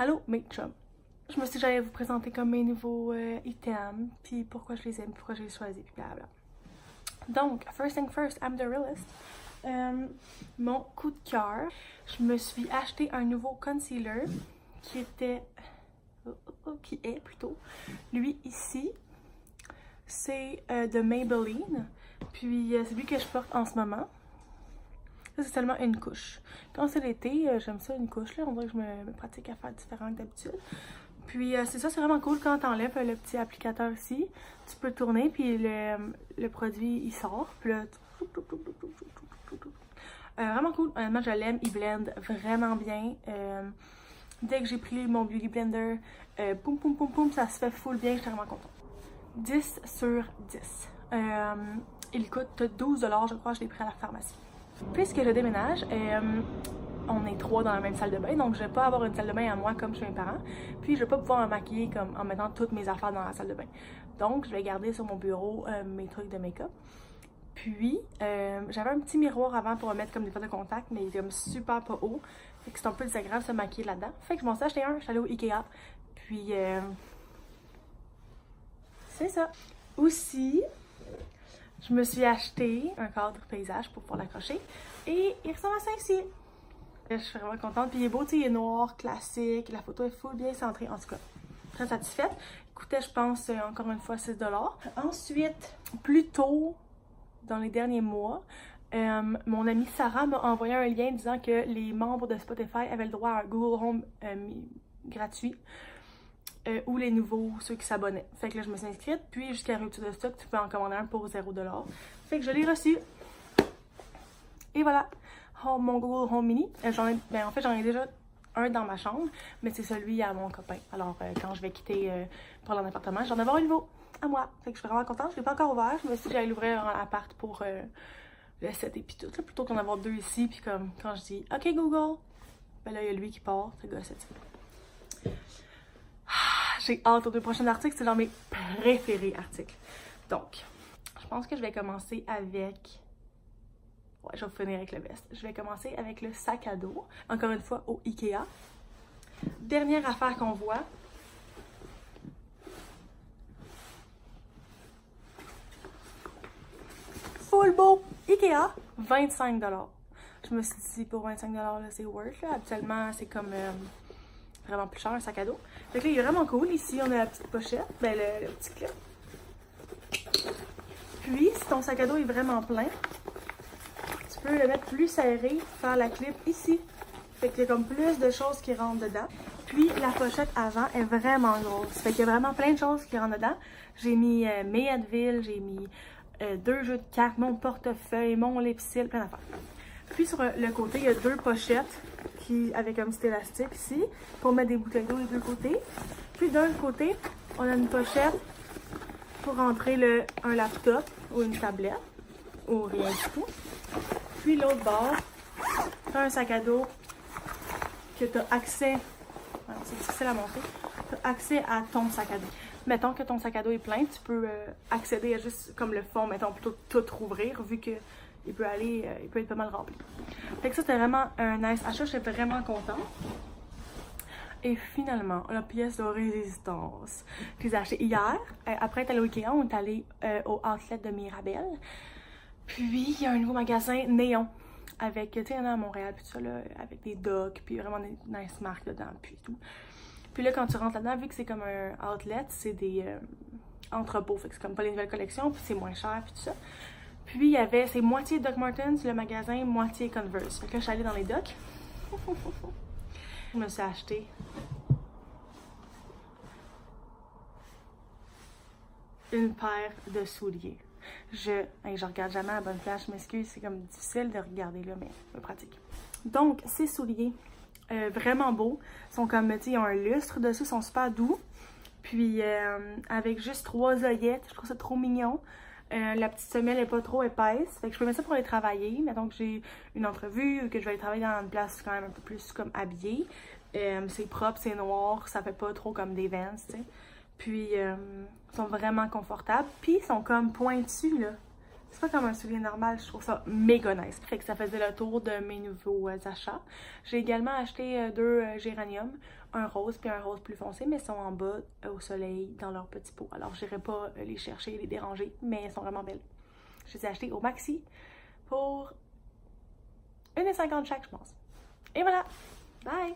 Allô, mes chums. Je me suis dit que j'allais vous présenter comme mes nouveaux items, puis pourquoi je les aime, pourquoi je les ai choisis, puis blablabla. Donc, first thing first, I'm the realist. Mon coup de cœur, je me suis acheté un nouveau concealer qui est plutôt, lui ici, c'est de Maybelline, puis c'est lui que je porte en ce moment. Ça, c'est seulement une couche. Quand c'est l'été, j'aime ça une couche, là. On dirait que je me pratique à faire différent que d'habitude. Puis c'est ça, c'est vraiment cool quand t'enlèves le petit applicateur ici. Tu peux tourner, puis le produit, il sort. Puis là, vraiment cool. Honnêtement, je l'aime. Il blende vraiment bien. Dès que j'ai pris mon Beauty Blender, poum, poum, poum, poum, ça se fait full bien. J'étais vraiment contente. 10 sur 10. Il coûte 12 $, je crois. Je l'ai pris à la pharmacie. Puisque je déménage, on est 3 dans la même salle de bain, donc je vais pas avoir une salle de bain à moi comme chez mes parents. Puis je vais pas pouvoir me maquiller comme en mettant toutes mes affaires dans la salle de bain. Donc je vais garder sur mon bureau mes trucs de make-up. Puis j'avais un petit miroir avant pour mettre comme des photos de contact, mais il est comme super pas haut. Fait que c'est un peu désagréable de se maquiller là-dedans. Fait que je m'en suis acheté un, je suis allée au Ikea. Puis c'est ça. Aussi, je me suis acheté un cadre paysage pour pouvoir l'accrocher. Et il ressemble à ça ici. Je suis vraiment contente. Puis il est beau, tu sais, il est noir, classique. La photo est full bien centrée. En tout cas, très satisfaite. Il coûtait, je pense, encore une fois 6 $. Ensuite, plus tôt, dans les derniers mois, mon amie Sarah m'a envoyé un lien disant que les membres de Spotify avaient le droit à un Google Home gratuit. Ou les nouveaux, ceux qui s'abonnaient. Fait que là, je me suis inscrite, puis jusqu'à rupture de stock, tu peux en commander un pour 0 $. Fait que je l'ai reçu. Et voilà, mon Google Home Mini. En fait, j'en ai déjà un dans ma chambre, mais c'est celui à mon copain. Alors, quand je vais quitter pour l'appartement, j'en ai un nouveau à moi. Fait que je suis vraiment contente. Je l'ai pas encore ouvert. Je me suis dit que j'allais l'ouvrir en appart pour le set et puis tout. Là, plutôt qu'en avoir deux ici, puis comme quand je dis « OK, Google », ben là, il y a lui qui part. C'est gosse, j'ai hâte aux 2 prochains articles, c'est dans mes préférés articles. Donc, je pense que je vais commencer avec... Ouais, je vais finir avec le veste. Je vais commencer avec le sac à dos, encore une fois au Ikea. Dernière affaire qu'on voit. Full beau! Ikea, 25 $. Je me suis dit, pour 25 $, là, c'est worth. Là. Habituellement, c'est comme... vraiment plus cher, un sac à dos. Fait que là, il est vraiment cool. Ici, on a la petite pochette, ben le petit clip. Puis, si ton sac à dos est vraiment plein, tu peux le mettre plus serré, faire la clip ici. Fait qu'il y a comme plus de choses qui rentrent dedans. Puis, la pochette avant est vraiment grosse. Fait qu'il y a vraiment plein de choses qui rentrent dedans. J'ai mis mes Advil, j'ai mis 2 jeux de cartes, mon portefeuille, mon lipsil, plein d'affaires. Puis, sur le côté, il y a 2 pochettes avec un petit élastique ici pour mettre des bouteilles d'eau des 2 côtés. Puis d'un côté, on a une pochette pour rentrer un laptop ou une tablette ou rien du tout. Puis l'autre bord, tu as un sac à dos que tu as accès, c'est difficile à montrer, tu as accès à ton sac à dos. Mettons que ton sac à dos est plein, tu peux accéder à juste comme le fond, mettons plutôt tout rouvrir vu que il peut être pas mal rempli. Fait que ça, c'était vraiment un nice achat. J'étais vraiment contente. Et finalement, la pièce de résistance que j'ai achetée hier. Après être allée au Ikea, on est allé au outlet de Mirabel. Puis, il y a un nouveau magasin néon. Avec, tu sais, il y en a à Montréal, puis tout ça, là, avec des docks, puis vraiment des nice marques dedans, puis tout. Puis là, quand tu rentres là-dedans, vu que c'est comme un outlet, c'est des entrepôts. Fait que c'est comme pas les nouvelles collections, puis c'est moins cher, puis tout ça. Puis il y avait, c'est moitié Doc Martens, le magasin, moitié Converse. Fait que là, je suis allée dans les Doc. Je me suis acheté une paire de souliers. Je regarde jamais à la bonne place, je m'excuse, c'est comme difficile de regarder là, mais c'est pratique. Donc, ces souliers, vraiment beaux, sont comme, tu sais, ils ont un lustre dessus, sont super doux. Puis, avec juste 3 œillettes, je trouve ça trop mignon. La petite semelle n'est pas trop épaisse, fait que je peux mettre ça pour aller travailler. Mettons que j'ai une entrevue ou que je vais aller travailler dans une place quand même un peu plus comme habillée. C'est propre, c'est noir, ça fait pas trop comme des Vans, tu sais. Puis, ils sont vraiment confortables. Puis, ils sont comme pointus, là. C'est pas comme un soulier normal, je trouve ça méga nice. Fait que ça faisait le tour de mes nouveaux achats. J'ai également acheté 2 géraniums, un rose puis un rose plus foncé, mais ils sont en bas au soleil dans leur petit pot. Alors j'irai pas les chercher, les déranger, mais elles sont vraiment belles. Je les ai achetés au Maxi pour 1,50 chaque, je pense. Et voilà! Bye!